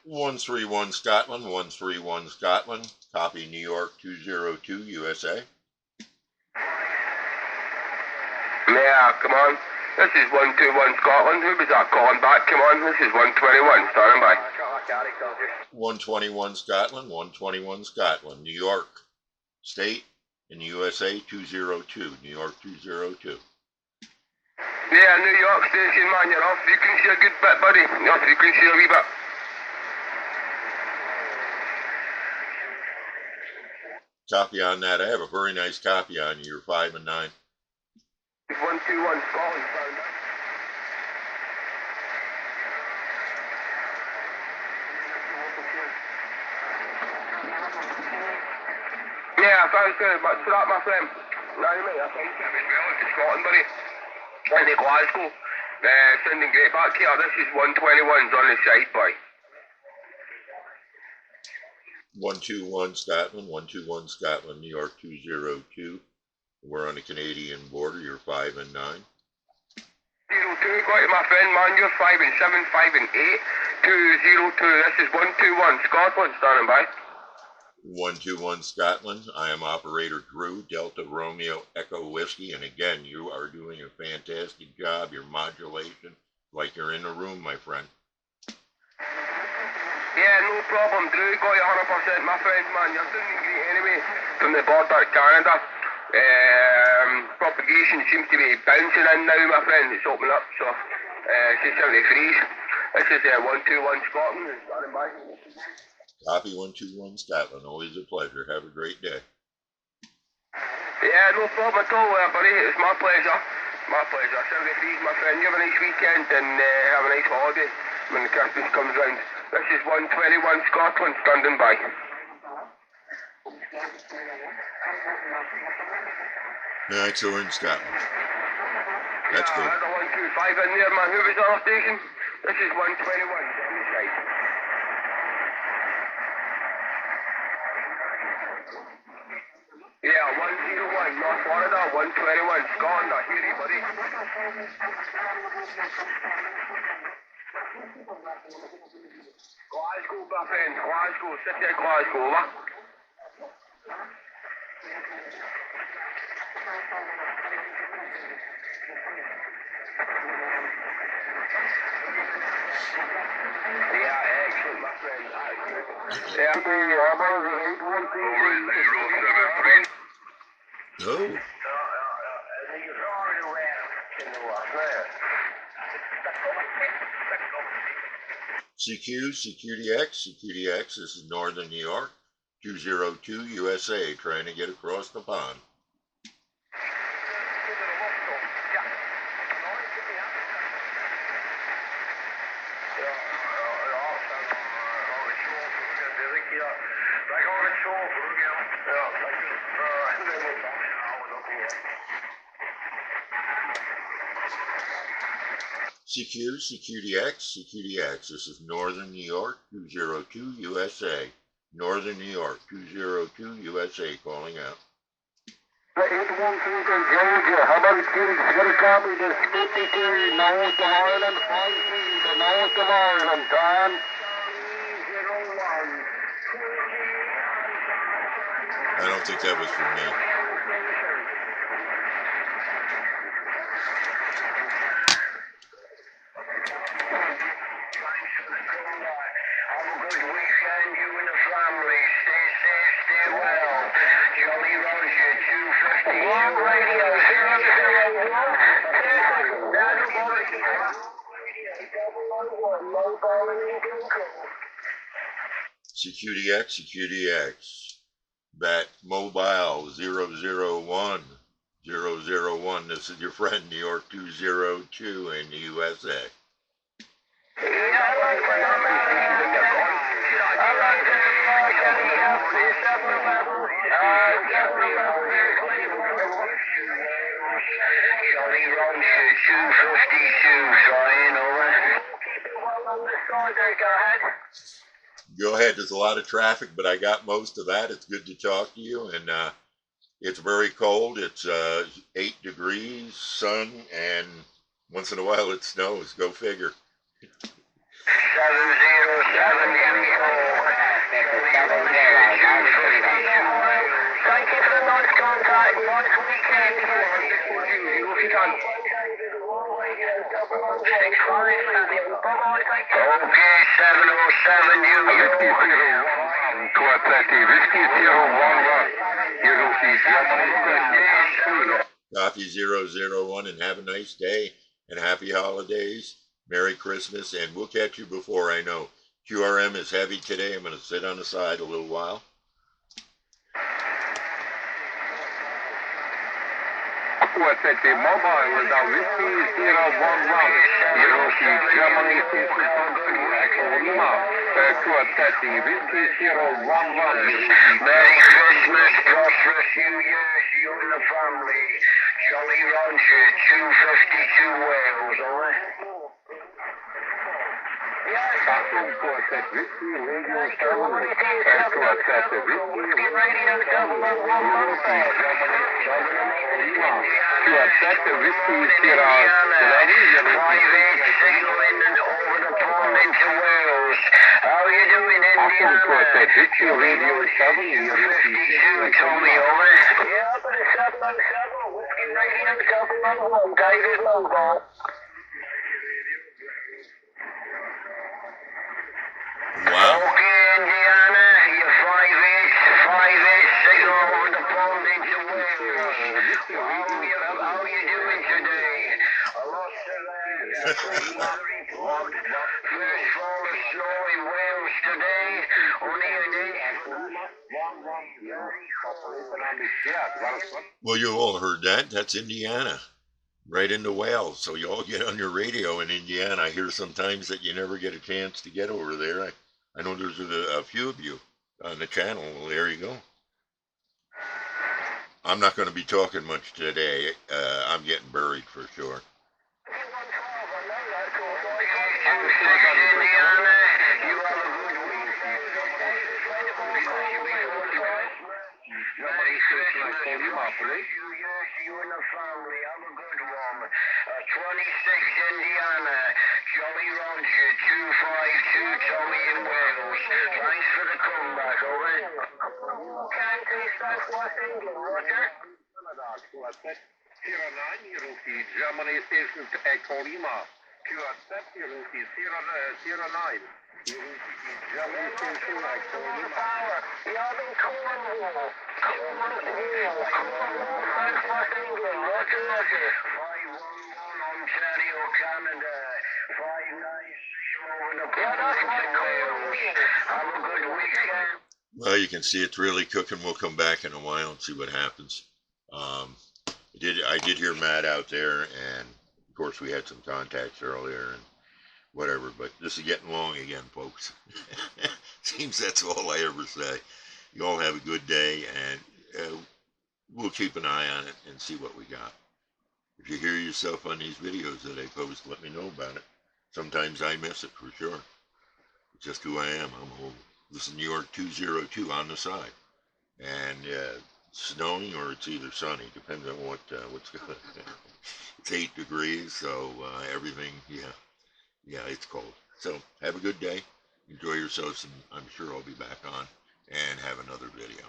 131 Scotland, 131 Scotland. Copy New York 202 USA. Yeah, come on. This is 121 Scotland. Who was that calling back? Come on, this is 121. Standing by. 121 Scotland, 121 Scotland. New York State in the USA 202. New York 202. Yeah, New York Station, man, you're off. You can see a good bit, buddy. Yes, you can see a wee bit. Copy on that. I have a very nice copy on you. You're 5 and 9. 121 Scotland, found out. Yeah, thanks very much for that, my friend. No, mate, I think it was well into Scotland, buddy. Into Glasgow. Sending great back here. This is 121's on the side, boy. 121 Scotland, 121 Scotland, New York 202. We're on the Canadian border. You're 5 and 9. 02, got it, my friend, man. You're 5 and 7, 5 and 8. 202. This is 121 Scotland, standing by. 121 Scotland. I am Operator Drew, Delta Romeo Echo Whiskey, and again, you are doing a fantastic job. Your modulation, like you're in a room, my friend. Yeah, no problem, Drew. Got you 100%, my friend, man. You're doing great anyway from the border of Canada. Propagation seems to be bouncing in now, my friend. It's opening up, so it's just out of the freeze. This is 121 Scotland. Standing by. Copy 121 Scotland. Always a pleasure. Have a great day. Yeah, no problem at all, buddy. It's my pleasure. My pleasure. It's out of the freeze, my friend. You have a nice weekend and have a nice holiday when the Christmas comes round. This is 121 Scotland, standing by. Alright, so we're in Scotland. That's yeah, good. I had a 125 in there, man. Who was on our station? This is 121, on the side. Yeah, 101, North Florida, 121, Scotland. I hear you, buddy. Glasgow, my friend. Glasgow, city of Glasgow, over. Yeah, excellent, my friend. Yeah, Oh. CQDX, this is Northern New York, 202 USA, trying to get across the pond. CQDX, this is Northern New York, 202 USA. Northern New York, 202 USA, calling out. 813 Georgia, how about students? Get a copy to 52 North of Ireland, 53 to North of Ireland, time. I don't think that was for me. CQDX, Bat Mobile 001, this is your friend, New York 202 in the USA. Go ahead, there's a lot of traffic, but I got most of that. It's good to talk to you, and it's very cold. It's 8 degrees, sun, and once in a while it snows. Go figure. 707 nice weekend. If you can. 707 you. Copy 001 and have a nice day and happy holidays. Merry Christmas, and we'll catch you before I know. QRM is heavy today. I'm going to sit on the side a little while. Mobile is now Whiskey 011. Germany Whiskey 011. Merry Christmas, prosperous New Year's, you and the family. Jolly Roger, 252 Wales, alright? Astro Quartet Whiskey Radio 7. Quartet Whiskey Radio 7. Quartet Whiskey Siro. 5-8 signaling over the pond into Wales. How are you doing, Indiana? Quartet Whiskey Radio 7. 52, Tommy, over. Yeah, up at the 707. Whiskey Radio 7. David Mobile. Wow. Okay, Indiana, you 5-8 signal over the pond into Wales. How are you doing today? I lost the lad. Report. First fall of snow in Wales today. Only an inch. Well, you all heard that. That's Indiana. Right into Wales. So you all get on your radio in Indiana. I hear sometimes that you never get a chance to get over there. I know there's a few of you on the channel. Well, there you go. I'm not going to be talking much today. I'm getting buried for sure. You and the family, have a good one. 26 Indiana, Jolly Roger, 252 Tommy in Wales. Thanks for the comeback, over. County Southwest England, Roger. 09, Rufi, Germany Station Echo Lima. QSF, Rufi, 09. Germany Station Echo Lima. You're in Cornwall. Southwest England, Roger. 511 Ontario, Canada. 596 over the Wales. Have a good weekend. Well, you can see it's really cooking. We'll come back in a while and see what happens. I did hear Matt out there, and of course we had some contacts earlier and whatever, but this is getting long again, folks. Seems that's all I ever say. You all have a good day, and we'll keep an eye on it and see what we got. If you hear yourself on these videos that I post, let me know about it. Sometimes I miss it for sure. It's just who I am. I'm old. This is New York 202 on the side. And snowing or it's either sunny. Depends on what's going on. It's 8 degrees, so everything, yeah, it's cold. So have a good day. Enjoy yourselves, and I'm sure I'll be back on and have another video.